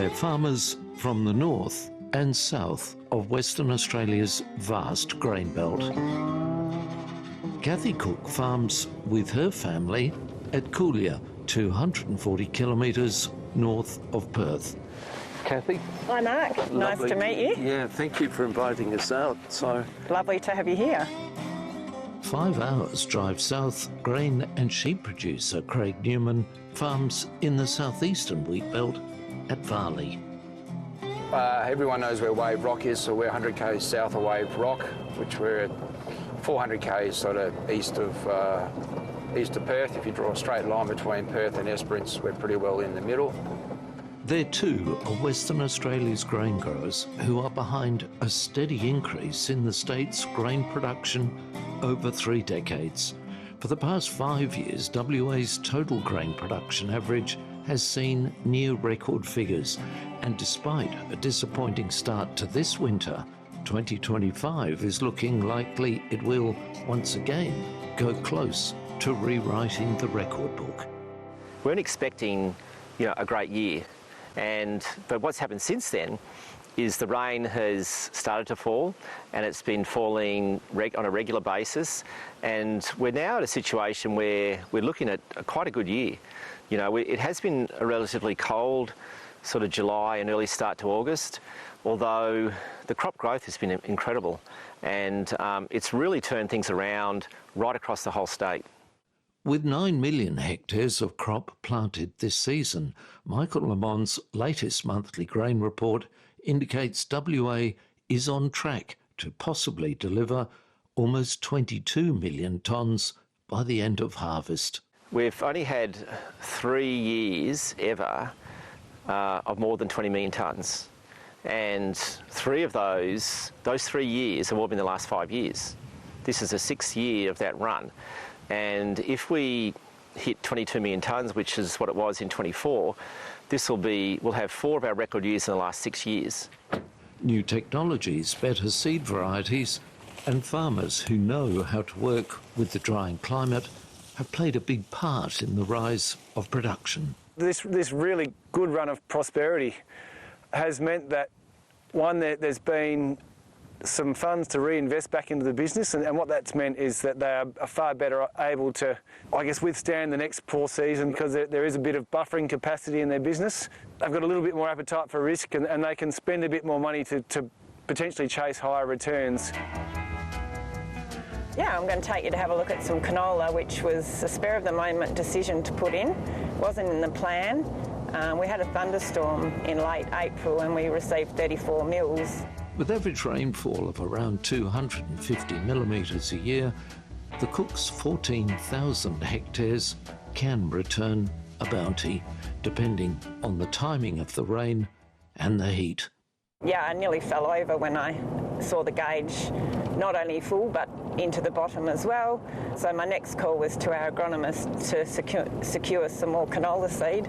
They're farmers from the north and south of Western Australia's vast grain belt. Kathy Cook farms with her family at Coolia, 240 kilometres north of Perth. Kathy? Hi Mark, Lovely. Nice to meet you. Yeah, thank you for inviting us out. Lovely to have you here. 5 hours drive south, grain and sheep producer Craig Newman farms in the southeastern wheat belt at Varley. Everyone knows where Wave Rock is, so we're 100 k's south of Wave Rock, which we're at 400 k's sort of east of Perth. If you draw a straight line between Perth and Esperance, we're pretty well in the middle. They're two of Western Australia's grain growers who are behind a steady increase in the state's grain production over 3 decades. For the past 5 years, WA's total grain production average has seen near record figures, and despite a disappointing start to this winter, 2025 is looking likely it will once again go close to rewriting the record book. We weren't expecting, a great year, but what's happened since then is the rain has started to fall, and it's been falling on a regular basis, and we're now at a situation where we're looking at quite a good year. It has been a relatively cold sort of July and early start to August, although the crop growth has been incredible, and it's really turned things around right across the whole state. With 9 million hectares of crop planted this season, Michael Lamont's latest monthly grain report indicates WA is on track to possibly deliver almost 22 million tonnes by the end of harvest. We've only had 3 years ever of more than 20 million tonnes, and 3 of those 3 years have all been the last 5 years. This is the 6th year of that run, and if we hit 22 million tonnes, which is what it was in 24, we'll have 4 of our record years in the last 6 years. New technologies, better seed varieties, and farmers who know how to work with the drying climate have played a big part in the rise of production. This really good run of prosperity has meant that, one, there's been some funds to reinvest back into the business, and what that's meant is that they are far better able to, withstand the next poor season, because there is a bit of buffering capacity in their business. They've got a little bit more appetite for risk, and they can spend a bit more money to potentially chase higher returns. Yeah, I'm going to take you to have a look at some canola, which was a spur-of-the-moment decision to put in. Wasn't in the plan. We had a thunderstorm in late April and we received 34 mils. With average rainfall of around 250 millimetres a year, the Cook's 14,000 hectares can return a bounty, depending on the timing of the rain and the heat. Yeah, I nearly fell over when I saw the gauge not only full but into the bottom as well. So my next call was to our agronomist to secure some more canola seed.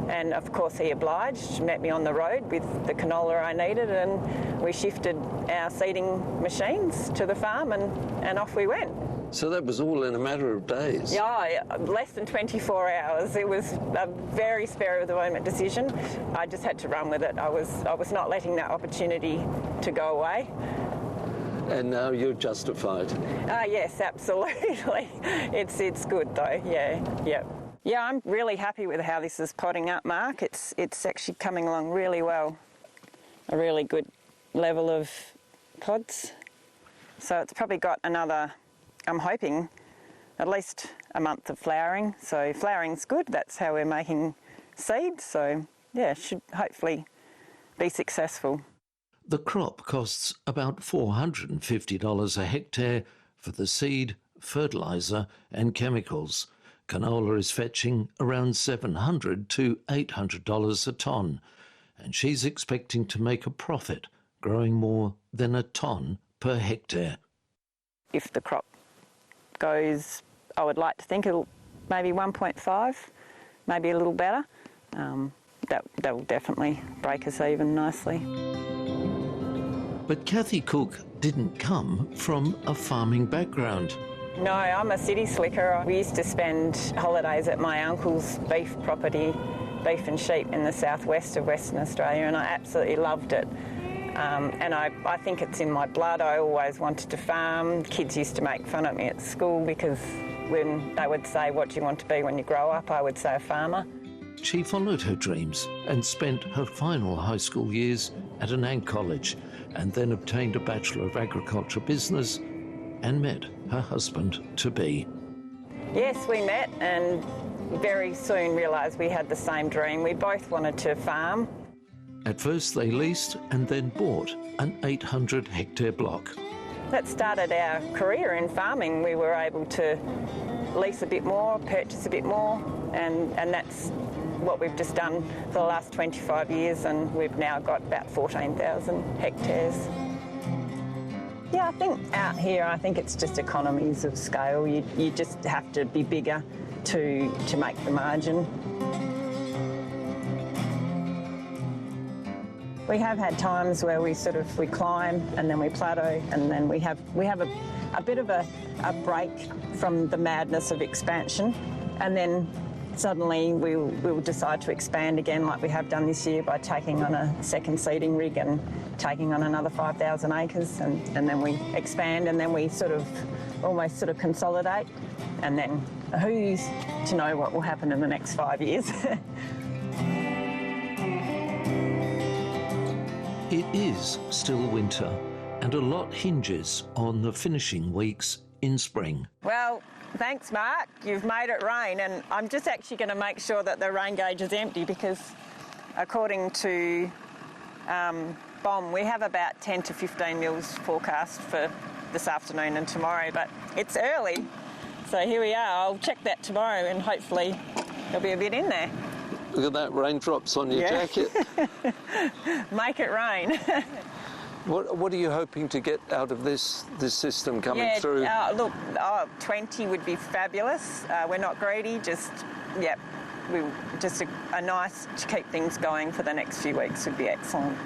And of course he obliged, met me on the road with the canola I needed, and we shifted our seeding machines to the farm and off we went. So that was all in a matter of days? Yeah, less than 24 hours. It was a very spur-of-the-moment decision. I just had to run with it. I was not letting that opportunity to go away. And now you're justified? Yes, absolutely. It's good though, yeah. Yeah, I'm really happy with how this is potting up, Mark. It's actually coming along really well. A really good level of pods. So it's probably got another, I'm hoping, at least a month of flowering. So flowering's good. That's how we're making seed. So yeah, it should hopefully be successful. The crop costs about $450 a hectare for the seed, fertiliser and chemicals. Canola is fetching around $700 to $800 a tonne, and she's expecting to make a profit, growing more than a tonne per hectare. If the crop goes, I would like to think it'll maybe 1.5, maybe a little better. That will definitely break us even nicely. But Kathy Cook didn't come from a farming background. No, I'm a city slicker. We used to spend holidays at my uncle's beef property beef and sheep in the southwest of Western Australia, and I absolutely loved it. And I think it's in my blood. I always wanted to farm. Kids used to make fun of me at school because when they would say, "What do you want to be when you grow up?" I would say a farmer. She followed her dreams and spent her final high school years at an ag college, and then obtained a Bachelor of Agriculture Business and met her husband-to-be. Yes, we met and very soon realised we had the same dream. We both wanted to farm. At first they leased and then bought an 800-hectare block. That started our career in farming. We were able to lease a bit more, purchase a bit more, and that's what we've just done for the last 25 years, and we've now got about 14,000 hectares. Yeah, I think out here, I think it's just economies of scale. You just have to be bigger to make the margin. We have had times where we climb and then we plateau, and then we have a bit of a break from the madness of expansion, and then suddenly we'll decide to expand again, like we have done this year by taking on a second seeding rig and taking on another 5,000 acres, and then we expand, and then we almost consolidate, and then who's to know what will happen in the next 5 years. It is still winter, and a lot hinges on the finishing weeks in spring. Well, thanks, Mark. You've made it rain, and I'm just actually going to make sure that the rain gauge is empty because according to BOM, we have about 10 to 15 mils forecast for this afternoon and tomorrow, but it's early. So here we are. I'll check that tomorrow and hopefully there'll be a bit in there. Look at that, raindrops on your jacket. Make it rain. What are you hoping to get out of this system coming through? Look, 20 would be fabulous. We're not greedy, a nice to keep things going for the next few weeks would be excellent.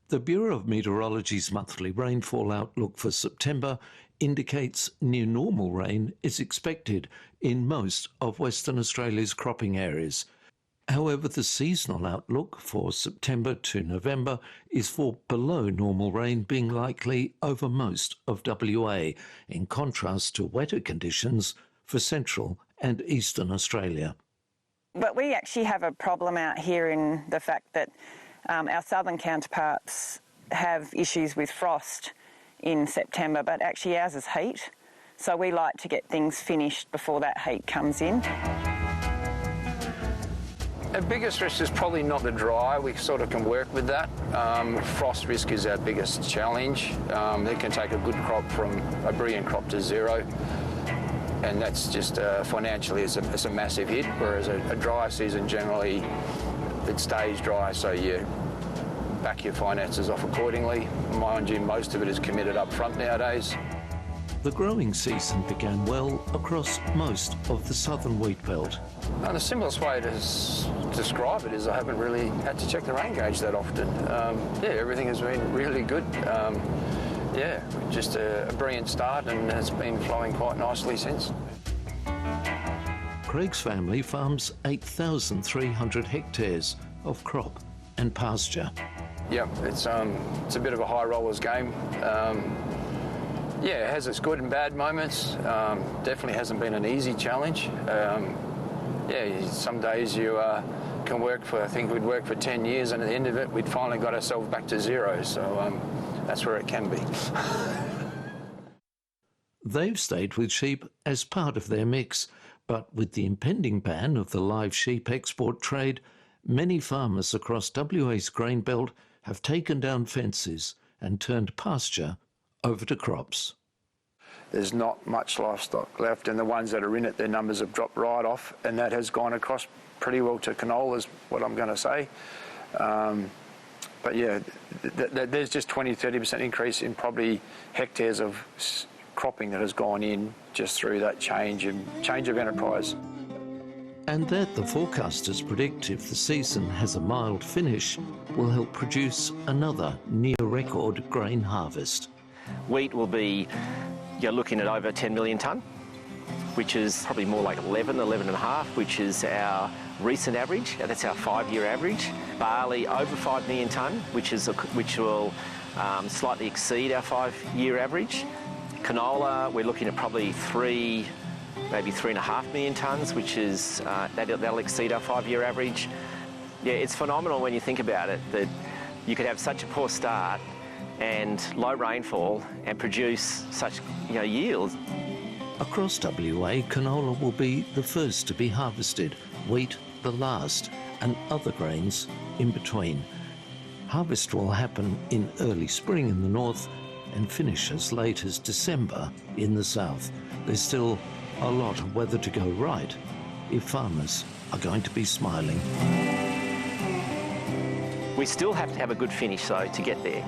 The Bureau of Meteorology's monthly rainfall outlook for September indicates near normal rain is expected in most of Western Australia's cropping areas. However, the seasonal outlook for September to November is for below normal rain being likely over most of WA, in contrast to wetter conditions for central and eastern Australia. But we actually have a problem out here in the fact that our southern counterparts have issues with frost in September, but actually ours is heat. So we like to get things finished before that heat comes in. Our biggest risk is probably not the dry. We can work with that. Frost risk is our biggest challenge. It can take a good crop from a brilliant crop to zero, and that's just financially it's a massive hit, whereas a dry season generally it stays dry, so you back your finances off accordingly. Mind you, most of it is committed up front nowadays. The growing season began well across most of the southern wheat belt. And the simplest way to describe it is I haven't really had to check the rain gauge that often. Everything has been really good. Just a brilliant start, and it's been flowing quite nicely since. Craig's family farms 8,300 hectares of crop and pasture. Yeah, it's a bit of a high rollers game. It has its good and bad moments. Definitely hasn't been an easy challenge. Some days you can work for, I think we'd work for 10 years, and at the end of it, we'd finally got ourselves back to zero. So that's where it can be. They've stayed with sheep as part of their mix, but with the impending ban of the live sheep export trade, many farmers across WA's grain belt have taken down fences and turned pasture over to crops. There's not much livestock left, and the ones that are in it, their numbers have dropped right off, and that has gone across pretty well to canola is what I'm going to say. There's just 20-30% increase in probably hectares of cropping that has gone in just through that change of enterprise. And that the forecasters predict, if the season has a mild finish, will help produce another near-record grain harvest. Wheat will be, you're looking at over 10 million tonne. which is probably more like 11 and a half, which is our recent average. That's our 5-year average. Barley over 5 million tonne, which will slightly exceed our 5-year average. Canola, we're looking at probably maybe 3.5 million tonnes, which is that'll exceed our 5-year average. Yeah, it's phenomenal when you think about it that you could have such a poor start and low rainfall and produce such yields. Across WA, canola will be the first to be harvested, wheat the last, and other grains in between. Harvest will happen in early spring in the north and finish as late as December in the south. There's still a lot of weather to go right if farmers are going to be smiling. We still have to have a good finish, though, to get there.